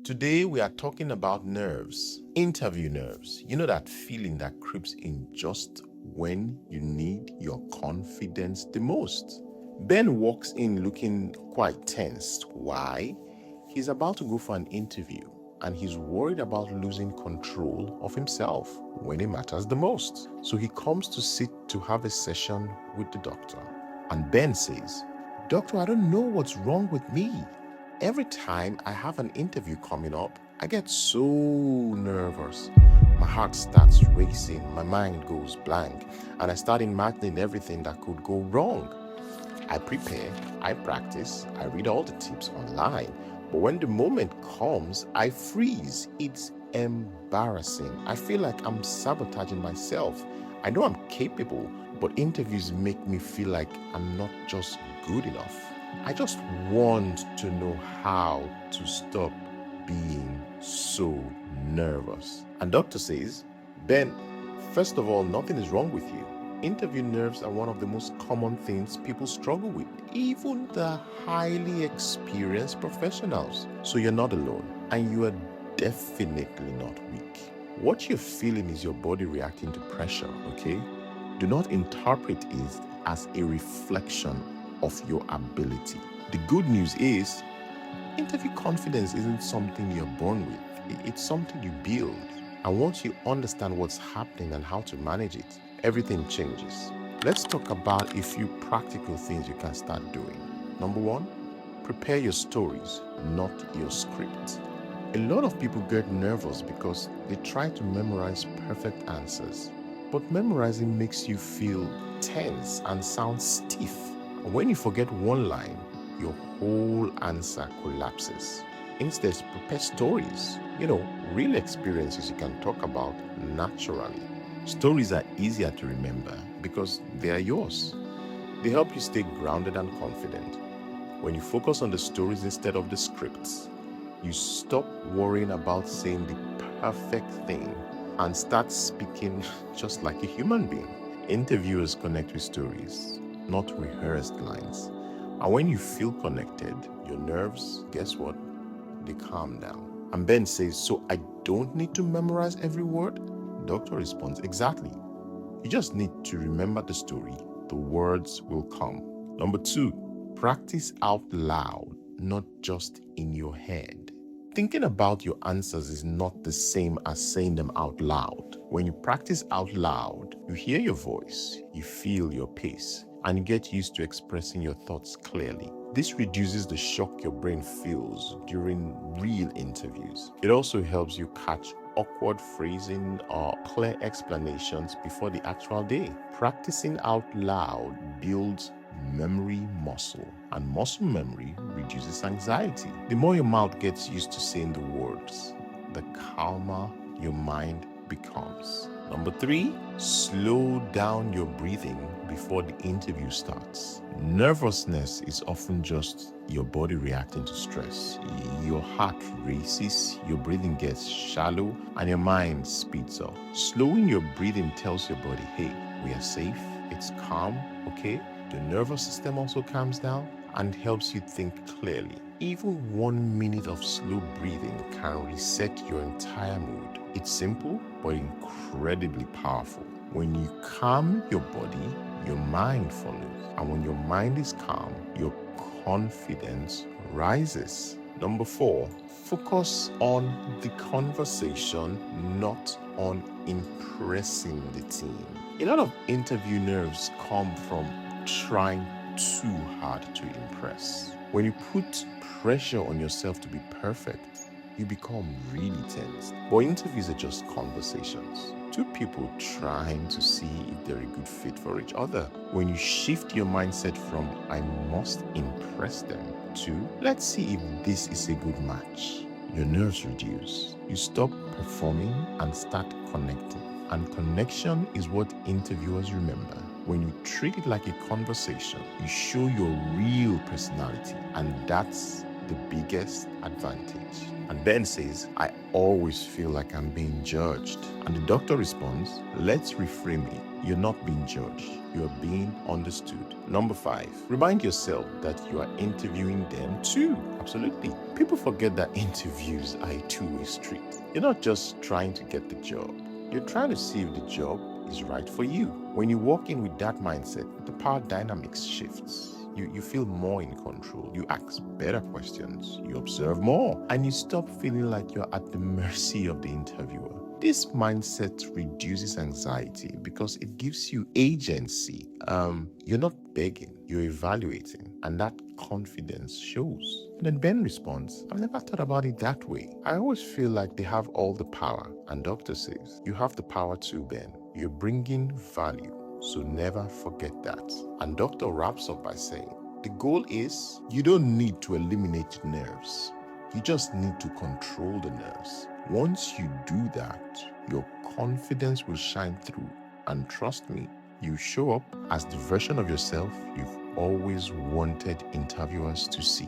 Today we are talking about nerves, interview nerves. You know that feeling that creeps in just when you need your confidence the most. Ben walks in looking quite tense. Why? He's about to go for an interview and he's worried about losing control of himself when it matters the most. So he comes to sit to have a session with the doctor. And Ben says, "Doctor, I don't know what's wrong with me. Every time I have an interview coming up, I get so nervous. My heart starts racing, my mind goes blank, and I start imagining everything that could go wrong. I prepare, I practice, I read all the tips online, but when the moment comes, I freeze. It's embarrassing. I feel like I'm sabotaging myself. I know I'm capable, but interviews make me feel like I'm not just good enough. I just want to know how to stop being so nervous." And doctor says, "Ben, first of all, nothing is wrong with you. Interview nerves are one of the most common things people struggle with, even the highly experienced professionals. So you're not alone, and you are definitely not weak. What you're feeling is your body reacting to pressure, okay? Do not interpret it as a reflection of your ability. The good news is, interview confidence isn't something you're born with. It's something you build. And once you understand what's happening and how to manage it, everything changes. Let's talk about a few practical things you can start doing. Number one, prepare your stories, not your script. A lot of people get nervous because they try to memorize perfect answers. But memorizing makes you feel tense and sound stiff. And when you forget one line, your whole answer collapses. Instead, prepare stories, real experiences you can talk about naturally. Stories are easier to remember because they are yours. They help you stay grounded and confident. When you focus on the stories instead of the scripts, you stop worrying about saying the perfect thing and start speaking just like a human being. Interviewers connect with stories, not rehearsed lines. And when you feel connected, your nerves, guess what? They calm down. And Ben says, "So I don't need to memorize every word?" Doctor responds, "Exactly. You just need to remember the story. The words will come." Number two, practice out loud, not just in your head. Thinking about your answers is not the same as saying them out loud. When you practice out loud, you hear your voice, you feel your pace, and you get used to expressing your thoughts clearly. This reduces the shock your brain feels during real interviews. It also helps you catch awkward phrasing or clear explanations before the actual day. Practicing out loud builds memory muscle, and muscle memory reduces anxiety. The more your mouth gets used to saying the words, the calmer your mind becomes. Number three, slow down your breathing before the interview starts. Nervousness is often just your body reacting to stress. Your heart races, your breathing gets shallow, and your mind speeds up. Slowing your breathing tells your body, "Hey, we are safe, it's calm, okay?" The nervous system also calms down and helps you think clearly. Even 1 minute of slow breathing can reset your entire mood. It's simple, but incredibly powerful. When you calm your body, your mind follows. And when your mind is calm, your confidence rises. Number four, focus on the conversation, not on impressing the team. A lot of interview nerves come from trying too hard to impress. When you put pressure on yourself to be perfect, you become really tense. But interviews are just conversations. Two people trying to see if they're a good fit for each other. When you shift your mindset from "I must impress them" to "let's see if this is a good match," your nerves reduce. You stop performing and start connecting. And connection is what interviewers remember. When you treat it like a conversation, you show your real personality, and that's the biggest advantage. And Ben says, "I always feel like I'm being judged." And the doctor responds, "Let's reframe it. you're not being judged, you're being understood. Number 5, remind yourself that you are interviewing them too. Absolutely. People forget that interviews are a two-way street. You're not just trying to get the job, you're trying to see if the job is right for you. When you walk in with that mindset, the power dynamics shifts. You feel more in control. You ask better questions. You observe more. And you stop feeling like you're at the mercy of the interviewer. This mindset reduces anxiety because it gives you agency. You're not begging, you're evaluating. And that confidence shows. And then Ben responds, I've never thought about it that way. I always feel like they have all the power. And Doctor says, you have the power too, Ben. You're bringing value. So never forget that. And Doctor wraps up by saying, the goal is you don't need to eliminate nerves. You just need to control the nerves. Once you do that, your confidence will shine through. And trust me, you show up as the version of yourself you've always wanted interviewers to see.